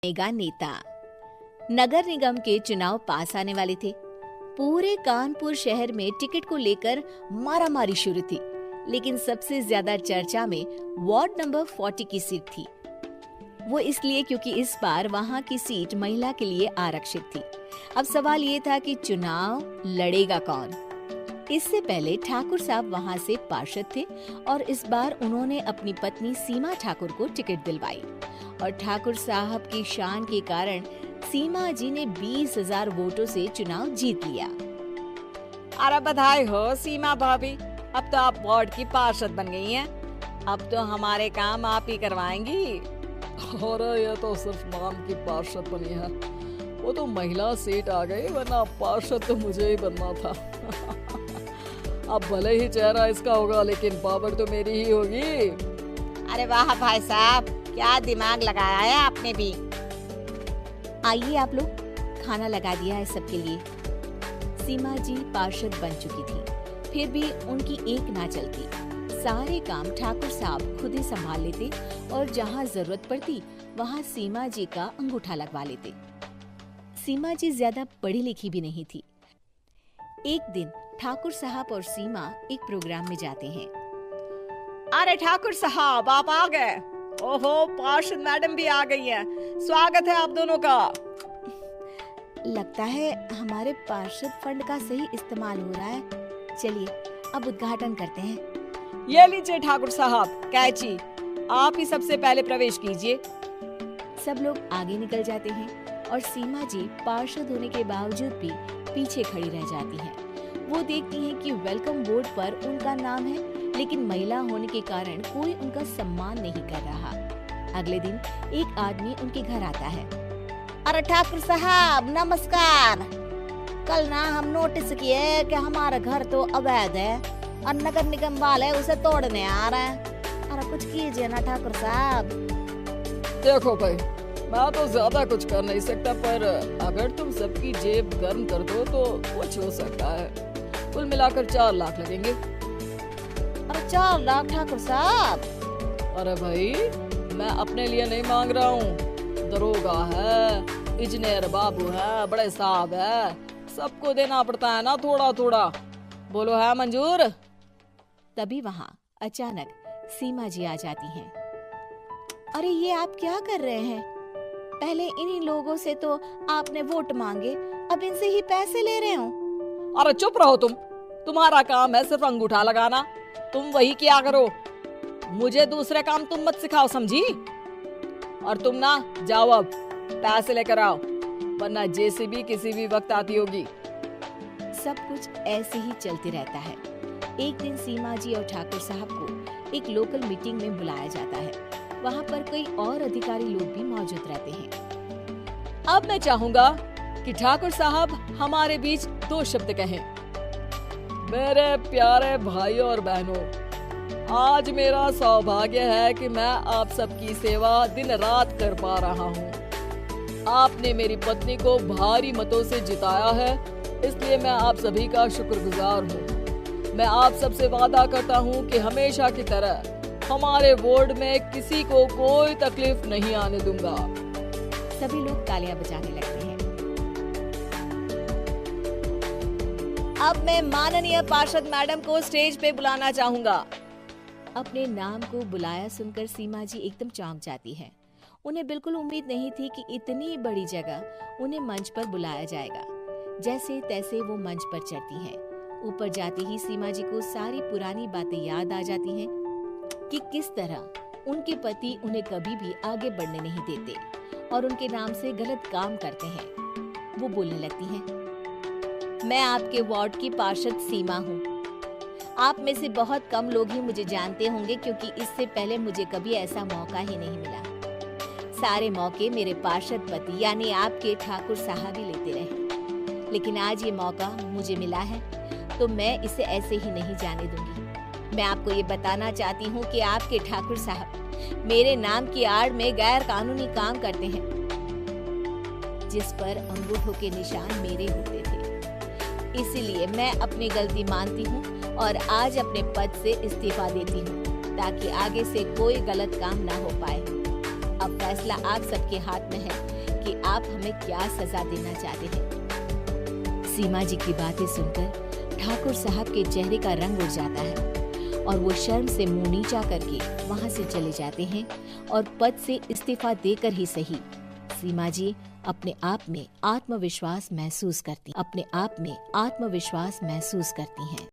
बनेगा नेता। नगर निगम के चुनाव पास आने वाले थे। पूरे कानपुर शहर में टिकट को लेकर मारामारी शुरू थी, लेकिन सबसे ज्यादा चर्चा में वार्ड नंबर 40 की सीट थी। वो इसलिए क्योंकि इस बार वहां की सीट महिला के लिए आरक्षित थी। अब सवाल ये था कि चुनाव लड़ेगा कौन। इससे पहले ठाकुर साहब वहां से पार्षद थे और इस बार उन्होंने अपनी पत्नी सीमा ठाकुर को टिकट दिलवाई और ठाकुर साहब की शान के कारण सीमा जी ने 20,000 वोटों से चुनाव जीत लिया। अरे बधाई हो सीमा भाभी, अब तो आप वार्ड की पार्षद बन गई हैं। अब तो हमारे काम आप ही करवाएंगी। अरे ये तो सिर्फ नाम की पार्षद बनी है, वो तो महिला सीट आ गई, वरना पार्षद तो मुझे ही बनना था। अब भले ही चेहरा इसका होगा, लेकिन पावर तो मेरी ही होगी। अरे वाह भाई साहब, क्या दिमाग लगाया है आपने भी। आइए आप लोग, खाना लगा दिया है सबके लिए। सीमा जी पार्षद बन चुकी थी, फिर भी उनकी एक ना चलती। सारे काम ठाकुर साहब खुद ही संभाल लेते और जहाँ जरूरत पड़ती वहाँ सीमा जी का अंगूठा लगवा लेते। सीमा जी ज्यादा पढ़ी लिखी भी नहीं थी। एक दिन ठाकुर साहब और सीमा एक प्रोग्राम में जाते हैं। अरे ठाकुर साहब, आप आ गए। ओहो, पार्षद मैडम भी आ गई हैं। स्वागत है आप दोनों का। लगता है हमारे पार्षद फंड का सही इस्तेमाल हो रहा है। चलिए अब उद्घाटन करते हैं। ये लीजिए ठाकुर साहब कैची, आप ही सबसे पहले प्रवेश कीजिए। सब लोग आगे निकल जाते हैं और सीमा जी पार्षद होने के बावजूद भी पीछे खड़ी रह जाती हैं। वो देखती हैं कि वेलकम बोर्ड पर उनका नाम है, लेकिन महिला होने के कारण कोई उनका सम्मान नहीं कर रहा। अगले दिन एक आदमी उनके घर आता है। अरे ठाकुर साहब नमस्कार। कल ना हम नोटिस किए कि हमारा घर तो अवैध है और नगर निगम वाले उसे तोड़ने आ रहे हैं। अरे कुछ कीजिए ना ठाकुर साहब। देखो भाई, मैं तो ज्यादा कुछ कर नहीं सकता, पर अगर तुम सबकी जेब गर्म कर दो तो कुछ हो सकता है। कुल मिलाकर 4 लाख लगेंगे। अरे 4 लाख ठाकुर साहब? अरे भाई, मैं अपने लिए नहीं मांग रहा हूँ। दरोगा है, इंजीनियर बाबू है, बड़े साहब है, सबको देना पड़ता है ना थोड़ा थोड़ा। बोलो है मंजूर? तभी वहाँ अचानक सीमा जी आ जाती हैं। अरे ये आप क्या कर रहे हैं? पहले इन्हीं लोगों से तो आपने वोट मांगे, अब इनसे ही पैसे ले रहे हो। अरे चुप रहो तुम, तुम्हारा काम है सिर्फ अंगूठा लगाना, तुम वही किया करो। मुझे दूसरे काम तुम मत सिखाओ, समझी? और तुम ना जाओ, अब पैसे लेकर आओ, वरना जेसीबी किसी भी वक्त आती होगी। सब कुछ ऐसे ही चलते रहता है। एक दिन सीमा जी और ठाकुर साहब को एक लोकल मीटिंग में बुलाया जाता है। वहाँ पर कई और अधिकारी लोग भी मौजूद रहते हैं। अब मैं चाहूंगा कि ठाकुर साहब हमारे बीच 2 शब्द कहें। मेरे प्यारे भाइयों और बहनों, आज मेरा सौभाग्य है कि मैं आप सबकी सेवा दिन रात कर पा रहा हूँ। आपने मेरी पत्नी को भारी मतों से जिताया है, इसलिए मैं आप सभी का शुक्रगुजार हूँ। मैं आप सबसे वादा करता हूँ कि हमेशा की तरह हमारे वार्ड में किसी को कोई तकलीफ नहीं आने दूंगा। सभी लोग तालियां बजाने लगते हैं। अब मैं माननीय पार्षद मैडम को स्टेज पे बुलाना चाहूंगा। अपने नाम को बुलाया सुनकर सीमा जी एकदम चौंक जाती है। उन्हें बिल्कुल उम्मीद नहीं थी कि इतनी बड़ी जगह उन्हें मंच पर बुलाया जाएगा। जैसे तैसे वो मंच पर चढ़ती हैं। ऊपर जाते ही सीमा जी को सारी पुरानी बातें याद आ जाती हैं कि किस तरह उनके पति उन्हें कभी भी आगे बढ़ने नहीं देते और उनके नाम से गलत काम करते हैं। वो बोलने लगती हैं, मैं आपके वार्ड की पार्षद सीमा हूँ। आप में से बहुत कम लोग ही मुझे जानते होंगे, क्योंकि इससे पहले मुझे कभी ऐसा मौका ही नहीं मिला। सारे मौके मेरे पार्षद पति यानी आपके ठाकुर साहब ही लेते रहे, लेकिन आज ये मौका मुझे मिला है तो मैं इसे ऐसे ही नहीं जाने दूंगी। मैं आपको ये बताना चाहती हूँ कि आपके ठाकुर साहब मेरे नाम की आड़ में गैर कानूनी काम करते हैं, जिस पर अंगूठों के निशान मेरे होते थे। इसीलिए मैं अपनी गलती मानती हूँ और आज अपने पद से इस्तीफा देती हूँ, ताकि आगे से कोई गलत काम ना हो पाए। अब फैसला आप सबके हाथ में है। कि आप हमें क्या सजा देना चाहते हैं। सीमा जी की बातें सुनकर ठाकुर साहब के चेहरे का रंग उड़ जाता है और वो शर्म से मुंह नीचा करके वहां से चले जाते हैं और पद से इस्तीफा देकर ही सही सीमा जी अपने आप में आत्मविश्वास महसूस करती हैं।